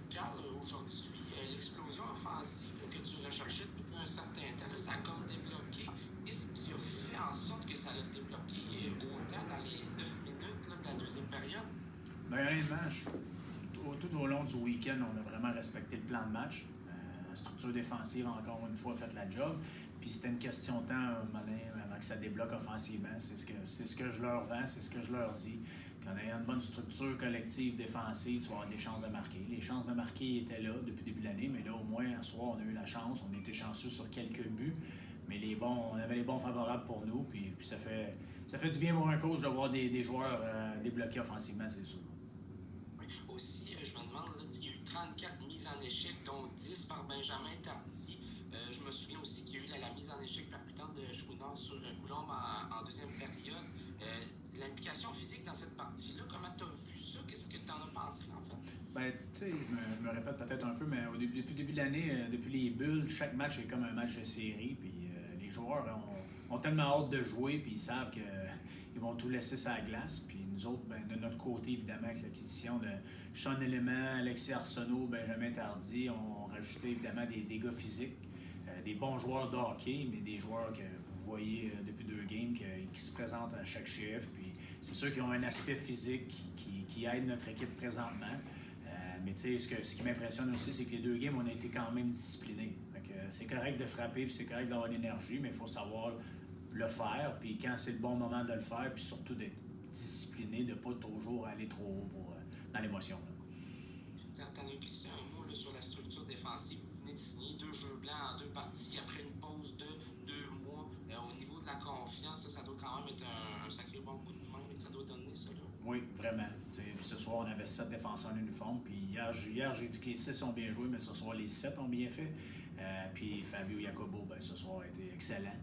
Carl, aujourd'hui, l'explosion offensive là, que tu recherchais depuis un certain temps, là, ça a comme débloqué. Qu'est-ce qui a fait en sorte que ça l'a débloqué autant dans les 9 minutes là, de la deuxième période? Bien, honnêtement, tout au long du week-end, on a vraiment respecté le plan de match. La structure défensive, encore une fois, a fait la job. Puis c'était une question de temps, un moment donné, avant que ça débloque offensivement. C'est ce que je leur vends, c'est ce que je leur dis. Qu'en ayant une bonne structure collective défensive, tu vas avoir des chances de marquer. Les chances de marquer étaient là depuis le début de l'année, mais là, au moins, à soir, on a eu la chance. On a été chanceux sur quelques buts, mais on avait les bons favorables pour nous. Puis ça fait du bien pour un coach de voir des joueurs débloqués offensivement, c'est sûr. Oui. Aussi, je me demande, là, il y a eu 34 mises en échec, dont 10 par Benjamin Tardy. Je me souviens aussi qu'il y a eu la mise en échec percutante de Chouinard sur Coulombe en deuxième période. L'implication physique dans cette partie-là, comment tu as vu ça? Qu'est-ce que tu en as pensé, en fait? Ben, tu sais, je me répète peut-être un peu, mais depuis le début de l'année, depuis les bulles, chaque match est comme un match de série. Puis les joueurs ont tellement hâte de jouer, puis ils savent qu'ils vont tout laisser sur la glace. Puis nous autres, ben, de notre côté, évidemment, avec l'acquisition de Sean Element, Alexis Arsenault, Benjamin Tardy, on rajouté évidemment des gars physiques, des bons joueurs de hockey, mais des joueurs que vous voyez depuis 2 games qui se présentent à chaque chiffre. Puis c'est sûr qu'ils ont un aspect physique qui aide notre équipe présentement. Mais tu sais, ce qui m'impressionne aussi, c'est que les 2 games, on a été quand même disciplinés. C'est correct de frapper, puis c'est correct d'avoir l'énergie, mais il faut savoir le faire. Puis quand c'est le bon moment de le faire, puis surtout d'être discipliné, de ne pas toujours aller trop haut dans l'émotion. T'en as glissé un mot là, sur la structure défensive. Vous venez de signer 2 jeux blancs en 2 parties après une pause de 2 mois. Au niveau de la confiance, ça doit quand même être un sacré bon coup de main que ça doit donner, ça. Là. Oui, vraiment. T'sais, ce soir, on avait 7 défenseurs en uniforme. Puis hier, j'ai dit que les 6 ont bien joué, mais ce soir, les 7 ont bien fait. Puis Fabio Jacobo, ben, ce soir, a été excellent.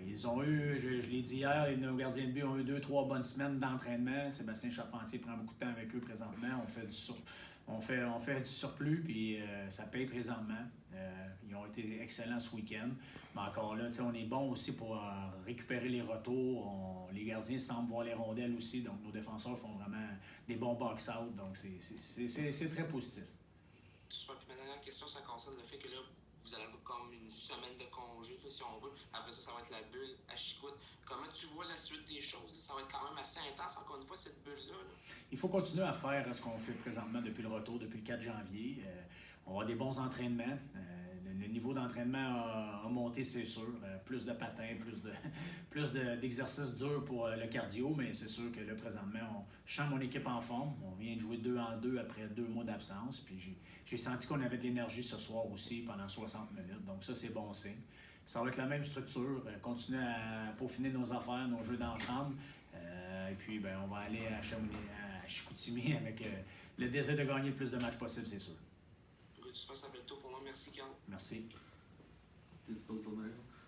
Ils ont eu, je l'ai dit hier, nos gardiens de but ont eu 2-3 bonnes semaines d'entraînement. Sébastien Charpentier prend beaucoup de temps avec eux présentement. On fait du surplus, puis ça paye présentement. Ils ont été excellents ce week-end. Mais encore là, on est bon aussi pour récupérer les retours. Les gardiens semblent voir les rondelles aussi. Donc, nos défenseurs font vraiment des bons box-out. Donc, c'est très positif. Super. Puis ma dernière question, ça concerne le fait que là, vous allez avoir comme une semaine de congé, là, si on veut. Après ça, ça va être la bulle à Chicoute. Comment tu vois la suite des choses? Ça va être quand même assez intense, encore une fois, cette bulle-là. Là. Il faut continuer à faire ce qu'on fait présentement depuis le retour, depuis le 4 janvier. On va avoir des bons entraînements. Le niveau d'entraînement a monté, c'est sûr. Plus de patins, plus d'exercices durs pour le cardio, mais c'est sûr que là, présentement, je sens mon équipe en forme. On vient de jouer 2-2 après 2 mois d'absence. Puis j'ai senti qu'on avait de l'énergie ce soir aussi pendant 60 minutes. Donc ça, c'est bon signe. Ça va être la même structure. Continuer à peaufiner nos affaires, nos jeux d'ensemble. Et puis, ben, on va aller à Chicoutimi avec le désir de gagner le plus de matchs possible, c'est sûr. Tu passes un bel tour pour moi. Merci, Carl. Merci.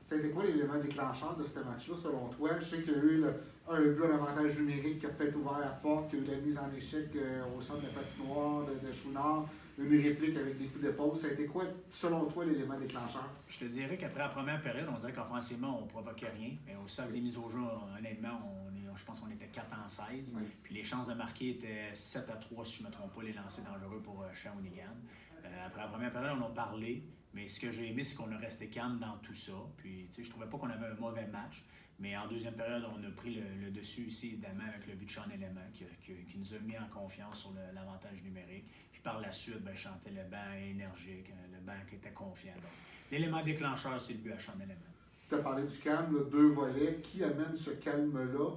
Ça a été quoi l'élément déclencheur de ce match-là, selon toi? Je sais qu'il y a eu un but, un avantage numérique qui a peut-être ouvert la porte, qu'il y a eu la mise en échec au centre de la patinoire de Chouinard, une réplique avec des coups d'épaule. Ça a été quoi, selon toi, l'élément déclencheur? Je te dirais qu'après la première période, on dirait qu'offensivement, on ne provoquait rien. Mais au sac des mises au jeu, honnêtement, je pense qu'on était 4-16. Oui. Puis les chances de marquer étaient 7-3, si je ne me trompe pas, les lancers dangereux pour Shawinigan. Après la première période, on a parlé. Mais ce que j'ai aimé, c'est qu'on a resté calme dans tout ça. Puis, tu sais, je trouvais pas qu'on avait un mauvais match. Mais en deuxième période, on a pris le dessus ici, évidemment, avec le but de Sean Element qui nous a mis en confiance sur l'avantage numérique. Puis par la suite, ben, je chantais le banc énergique, le banc qui était confiant. Donc, l'élément déclencheur, c'est le but à Sean Element. Tu as parlé du calme, là, 2 volets. Qui amène ce calme-là?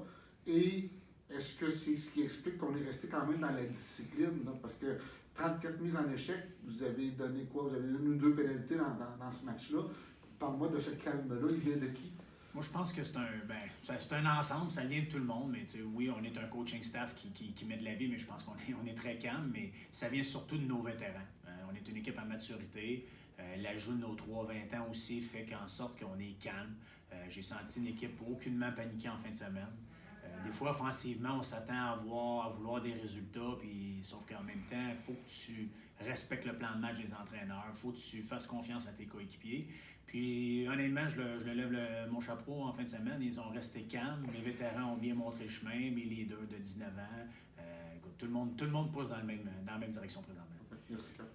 Et est-ce que c'est ce qui explique qu'on est resté quand même dans la discipline? Là? Parce que 34 mises en échec, vous avez donné quoi? Vous avez donné 2 pénalités dans ce match-là. Parle-moi de ce calme-là. Il vient de qui? Moi, je pense que c'est un ensemble, ça vient de tout le monde. Mais oui, on est un coaching staff qui met de la vie, mais je pense qu'on est très calme. Mais ça vient surtout de nos vétérans. On est une équipe à maturité. L'ajout de nos 3-20 ans aussi fait qu'en sorte qu'on est calme. J'ai senti une équipe aucunement paniquée en fin de semaine. Des fois, offensivement, on s'attend à vouloir des résultats, puis, sauf qu'en même temps, il faut que tu respectes le plan de match des entraîneurs, il faut que tu fasses confiance à tes coéquipiers. Puis, honnêtement, je lève mon chapeau en fin de semaine. Ils ont resté calmes. Les vétérans ont bien montré le chemin. Mes leaders de 19 ans, écoute, tout le monde pousse dans la même direction présentement. Merci, Cap.